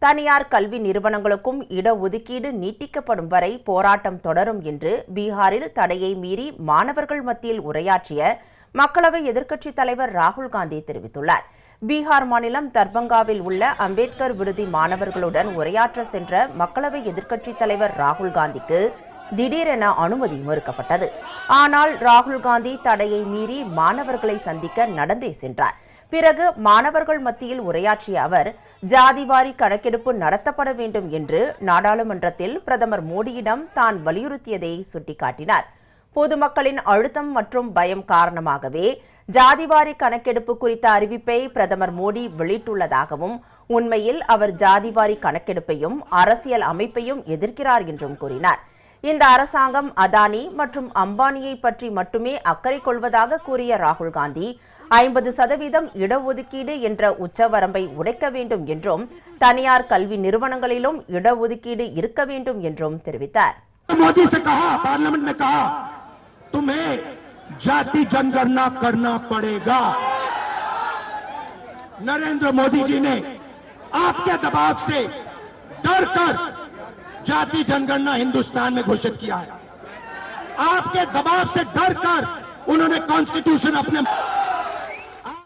தனியார் கல்வி நிறுவனங்களுக்கும் இடஒதுக்கீடு நீட்டிக்கப்படும் வரை போராட்டம் தொடரும் என்று பீகாரில் தடையை மீறி மாணவர்கள் மத்தியில் உரையாற்றிய மக்களவை எதிர்க்கட்சித் தலைவர் ராகுல் காந்தி தெரிவித்துள்ளார். பீகார் மாநிலம் தர்பங்காவில் உள்ள அம்பேத்கர் விடுதி மாணவர்களுடன் உரையாற்ற சென்ற மக்களவை எதிர்க்கட்சித் தலைவர் ராகுல் காந்திக்கு திடீரென அனுமதி மறுக்கப்பட்டது. ஆனால் ராகுல் காந்தி தடையை மீறி மாணவர்களை சந்திக்க நடந்தே சென்றார். பிறகு மாணவர்கள் மத்தியில் உரையாற்றிய அவர் ஜாதிவாரி கணக்கெடுப்பு நடத்தப்பட வேண்டும் என்று நாடாளுமன்றத்தில் பிரதமர் மோடியிடம் தான் வலியுறுத்தியதை சுட்டிக்காட்டினார். பொதுமக்களின் அழுத்தம் மற்றும் பயம் காரணமாகவே ஜாதிவாரி கணக்கெடுப்பு குறித்த அறிவிப்பை பிரதமர் மோடி வெளியிட்டுள்ளதாகவும், உண்மையில் அவர் ஜாதிவாரி கணக்கெடுப்பையும் அரசியல் அமைப்பையும் எதிர்க்கிறார் என்றும் கூறினார். இந்த அரசாங்கம் அதானி மற்றும் அம்பானியை பற்றி மட்டுமே அக்கறை கொள்வதாக கூறிய ராகுல் காந்தி 50% இடஒதுக்கீடு என்ற உச்சவரம்பை உடைக்க வேண்டும் என்றும் தனியார் கல்வி நிறுவனங்களிலும் இடஒதுக்கீடு இருக்க வேண்டும் என்றும் தெரிவித்தார். मोदी से कहा, पार्लियामेंट में कहा, तुम्हें जाति जनगणना करना पड़ेगा। नरेंद्र मोदी जी ने आपके दबाव से डर कर जाति जनगणना हिंदुस्तान में घोषित किया है। आपके दबाव से डर कर उन्होंने कॉन्स्टिट्यूशन अपने